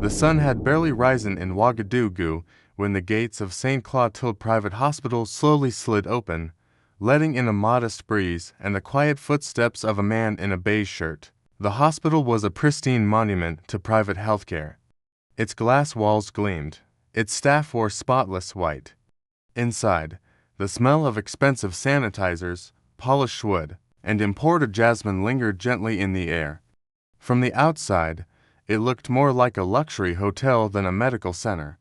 The sun had barely risen in Ouagadougou when the gates of St. Clotilde Private Hospital slowly slid open, letting in a modest breeze and the quiet footsteps of a man in a beige shirt. The hospital was a pristine monument to private healthcare. Its glass walls gleamed. Its staff wore spotless white. Inside, the smell of expensive sanitizers, polished wood, and imported jasmine lingered gently in the air. From the outside, it looked more like a luxury hotel than a medical center.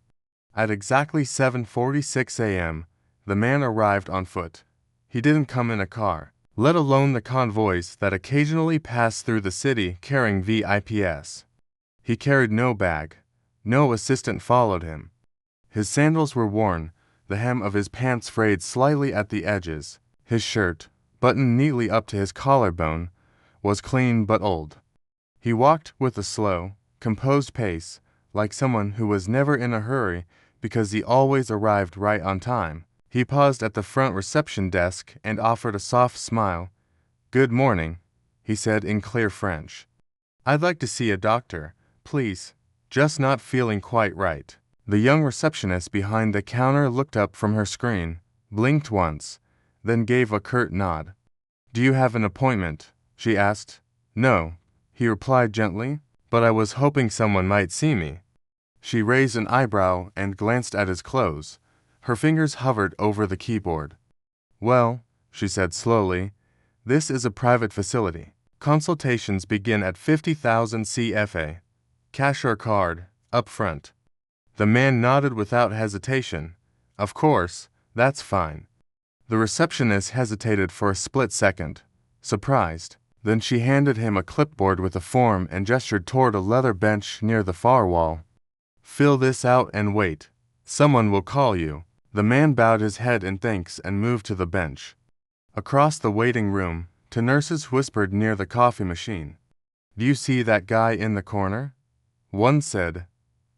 At exactly 7:46 a.m., the man arrived on foot. He didn't come in a car, let alone the convoys that occasionally passed through the city carrying VIPs. He carried no bag. No assistant followed him. His sandals were worn, the hem of his pants frayed slightly at the edges. His shirt, buttoned neatly up to his collarbone, was clean but old. He walked with a slow, composed pace, like someone who was never in a hurry because he always arrived right on time. He paused at the front reception desk and offered a soft smile. "Good morning," he said in clear French. "I'd like to see a doctor, please. Just not feeling quite right." The young receptionist behind the counter looked up from her screen, blinked once, then gave a curt nod. "Do you have an appointment?" she asked. "No," he replied gently, "but I was hoping someone might see me." She raised an eyebrow and glanced at his clothes. Her fingers hovered over the keyboard. "Well," she said slowly, "this is a private facility. Consultations begin at 50,000 CFA. Cash or card, up front." The man nodded without hesitation. "Of course, that's fine." The receptionist hesitated for a split second, surprised. Then she handed him a clipboard with a form and gestured toward a leather bench near the far wall. "Fill this out and wait. Someone will call you." The man bowed his head in thanks and moved to the bench. Across the waiting room, two nurses whispered near the coffee machine. "Do you see that guy in the corner?" One said,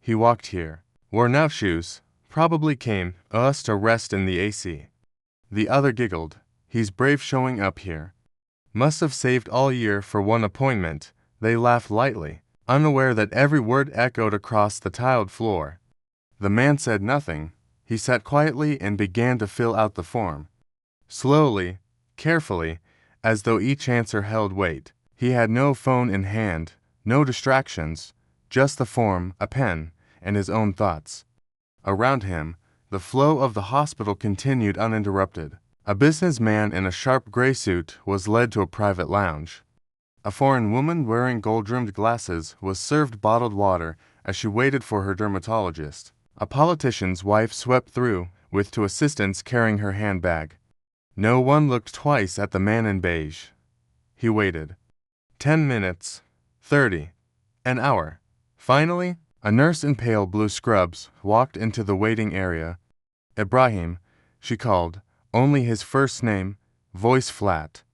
"He walked here. Worn out shoes, probably came us to rest in the AC." The other giggled, "He's brave showing up here. Must have saved all year for one appointment." They laughed lightly, unaware that every word echoed across the tiled floor. The man said nothing. He sat quietly and began to fill out the form. Slowly, carefully, as though each answer held weight. He had no phone in hand, no distractions, just the form, a pen, and his own thoughts. Around him, the flow of the hospital continued uninterrupted. A businessman in a sharp gray suit was led to a private lounge. A foreign woman wearing gold-rimmed glasses was served bottled water as she waited for her dermatologist. A politician's wife swept through, with two assistants carrying her handbag. No one looked twice at the man in beige. He waited. 10 minutes, 30, an hour. Finally, a nurse in pale blue scrubs walked into the waiting area. "Ibrahim," she called, only his first name, voice flat.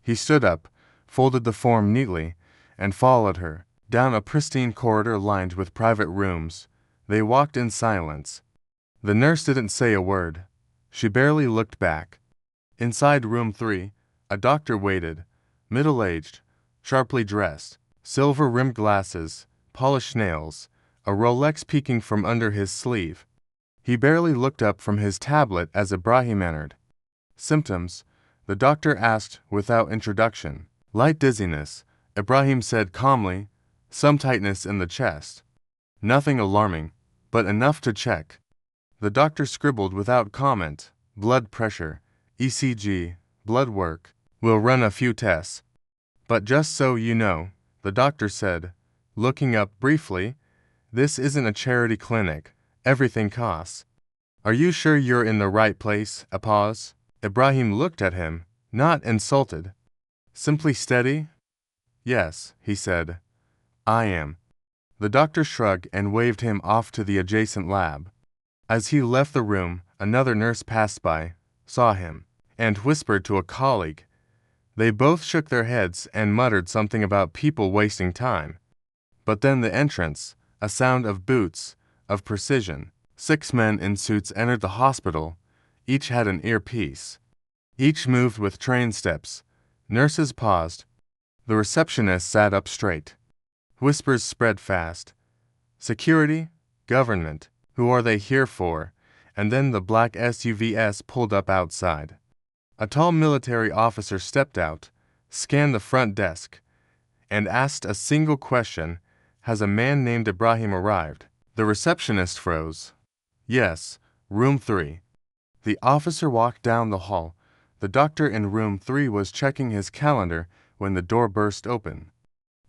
He stood up, folded the form neatly, and followed her. Down a pristine corridor lined with private rooms, they walked in silence. The nurse didn't say a word. She barely looked back. Inside room 3, a doctor waited, middle-aged, sharply dressed, silver-rimmed glasses, polished nails, a Rolex peeking from under his sleeve. He barely looked up from his tablet as Ibrahim entered. "Symptoms?" the doctor asked without introduction. "Light dizziness," Ibrahim said calmly, "some tightness in the chest. Nothing alarming, but enough to check." The doctor scribbled without comment. "Blood pressure, ECG, blood work. We'll run a few tests. But just so you know," the doctor said, looking up briefly, "this isn't a charity clinic. Everything costs." "Are you sure you're in the right place?" A pause. Ibrahim looked at him, not insulted. "Simply steady?" "Yes," he said. "I am." The doctor shrugged and waved him off to the adjacent lab. As he left the room, another nurse passed by, saw him, and whispered to a colleague. They both shook their heads and muttered something about people wasting time. But then the entrance, a sound of boots, of precision. 6 men in suits entered the hospital. Each had an earpiece. Each moved with trained steps. Nurses paused. The receptionist sat up straight. Whispers spread fast. Security? Government? Who are they here for? And then the black SUVs pulled up outside. A tall military officer stepped out, scanned the front desk, and asked a single question: has a man named Ibrahim arrived? The receptionist froze. Yes, room 3. The officer walked down the hall. The doctor in room 3 was checking his calendar when the door burst open.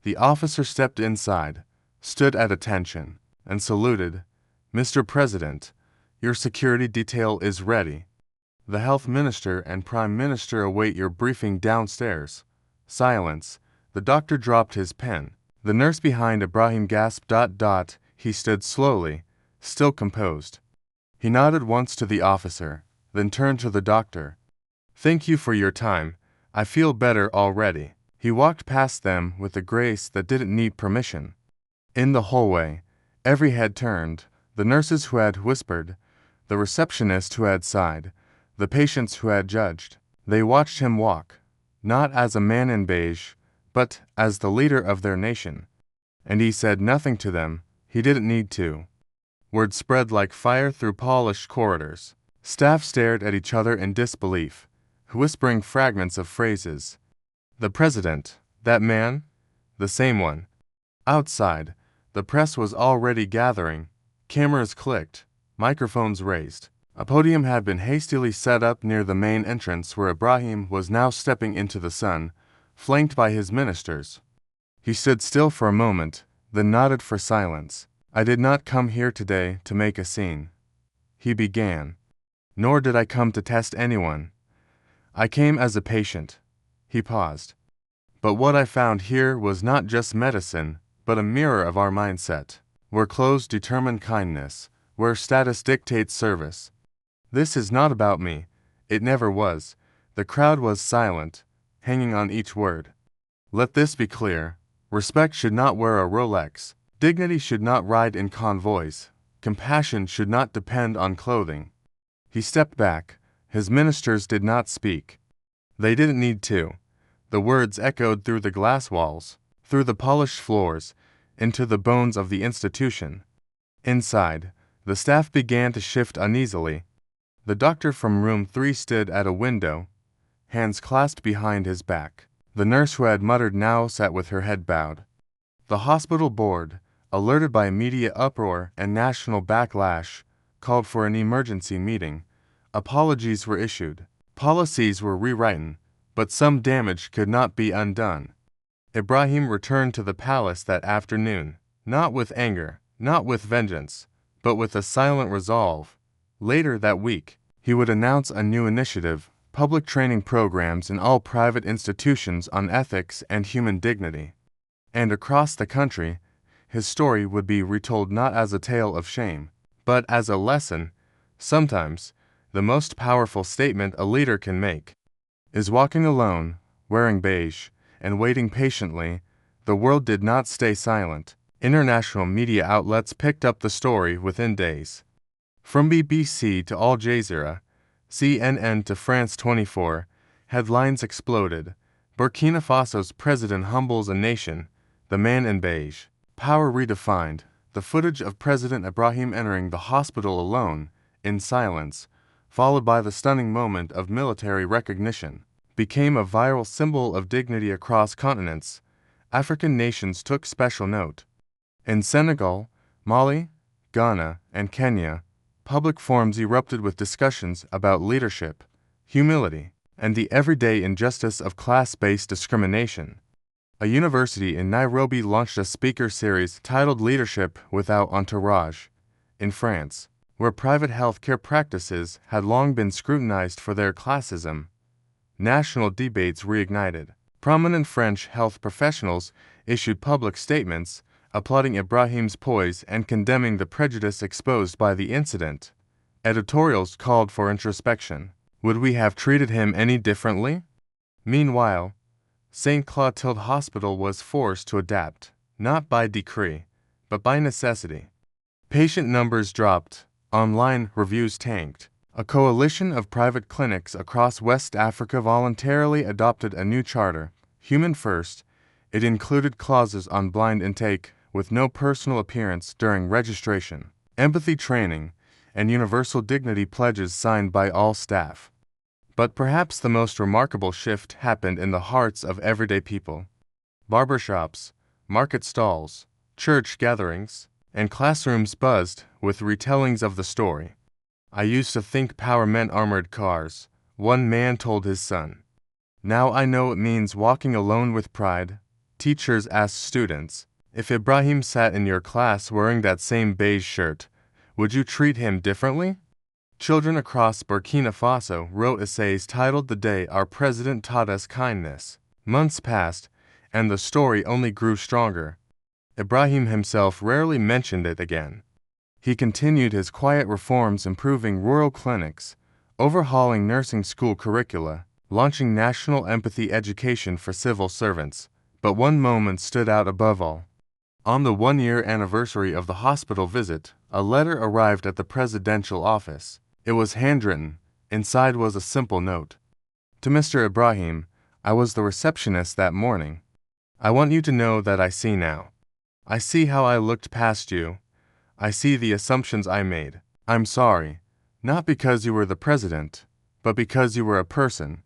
The officer stepped inside, stood at attention, and saluted. Mr. President, your security detail is ready. The health minister and prime minister await your briefing downstairs. Silence. The doctor dropped his pen. The nurse behind Ibrahim gasped. He stood slowly, still composed. He nodded once to the officer, then turned to the doctor. Thank you for your time. I feel better already. He walked past them with a grace that didn't need permission. In the hallway, every head turned, the nurses who had whispered, the receptionist who had sighed, the patients who had judged. They watched him walk, not as a man in beige, but as the leader of their nation. And he said nothing to them. He didn't need to. Word spread like fire through polished corridors. Staff stared at each other in disbelief, whispering fragments of phrases. The president, that man? The same one. Outside, the press was already gathering. Cameras clicked, microphones raised. A podium had been hastily set up near the main entrance where Ibrahim was now stepping into the sun, flanked by his ministers. He stood still for a moment, then nodded for silence. I did not come here today to make a scene. He began. Nor did I come to test anyone. I came as a patient. He paused. But what I found here was not just medicine, but a mirror of our mindset, where clothes determine kindness, where status dictates service. This is not about me. It never was. The crowd was silent, hanging on each word. Let this be clear. Respect should not wear a Rolex. Dignity should not ride in convoys. Compassion should not depend on clothing. He stepped back. His ministers did not speak. They didn't need to. The words echoed through the glass walls, through the polished floors, into the bones of the institution. Inside, the staff began to shift uneasily. The doctor from room 3 stood at a window, hands clasped behind his back. The nurse who had muttered now sat with her head bowed. The hospital board, alerted by media uproar and national backlash, called for an emergency meeting. Apologies were issued. Policies were rewritten, but some damage could not be undone. Ibrahim returned to the palace that afternoon, not with anger, not with vengeance, but with a silent resolve. Later that week, he would announce a new initiative, public training programs in all private institutions on ethics and human dignity. And across the country, his story would be retold not as a tale of shame, but as a lesson. Sometimes, the most powerful statement a leader can make is walking alone, wearing beige, and waiting patiently. The world did not stay silent. International media outlets picked up the story within days. From BBC to Al Jazeera, CNN to France 24, headlines exploded. Burkina Faso's president humbles a nation. The man in beige. Power redefined. The footage of President Ibrahim entering the hospital alone, in silence, followed by the stunning moment of military recognition, became a viral symbol of dignity across continents. African nations took special note. In Senegal, Mali, Ghana, and Kenya, public forums erupted with discussions about leadership, humility, and the everyday injustice of class-based discrimination. A university in Nairobi launched a speaker series titled Leadership Without Entourage. In France, where private healthcare practices had long been scrutinized for their classism, national debates reignited. Prominent French health professionals issued public statements applauding Ibrahim's poise and condemning the prejudice exposed by the incident. Editorials called for introspection. Would we have treated him any differently? Meanwhile, St. Clotilde Hospital was forced to adapt, not by decree, but by necessity. Patient numbers dropped, online reviews tanked. A coalition of private clinics across West Africa voluntarily adopted a new charter, Human First. It included clauses on blind intake, with no personal appearance during registration, empathy training, and universal dignity pledges signed by all staff. But perhaps the most remarkable shift happened in the hearts of everyday people. Barbershops, market stalls, church gatherings, and classrooms buzzed with retellings of the story. "I used to think power meant armored cars," one man told his son. "Now I know it means walking alone with pride." Teachers asked students, "If Ibrahim sat in your class wearing that same beige shirt, would you treat him differently?" Children across Burkina Faso wrote essays titled "The Day Our President Taught Us Kindness." Months passed, and the story only grew stronger. Ibrahim himself rarely mentioned it again. He continued his quiet reforms, improving rural clinics, overhauling nursing school curricula, launching national empathy education for civil servants. But one moment stood out above all. On the one-year anniversary of the hospital visit, a letter arrived at the presidential office. It was handwritten. Inside was a simple note. "To Mr. Ibrahim, I was the receptionist that morning. I want you to know that I see now. I see how I looked past you. I see the assumptions I made. I'm sorry, not because you were the president, but because you were a person.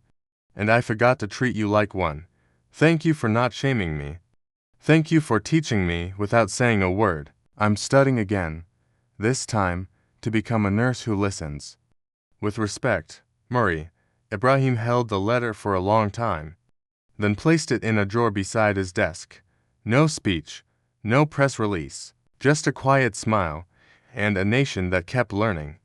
And I forgot to treat you like one. Thank you for not shaming me. Thank you for teaching me without saying a word. I'm studying again, this time to become a nurse who listens." With respect, Murray, Ibrahim held the letter for a long time, then placed it in a drawer beside his desk. No speech, no press release, just a quiet smile, and a nation that kept learning.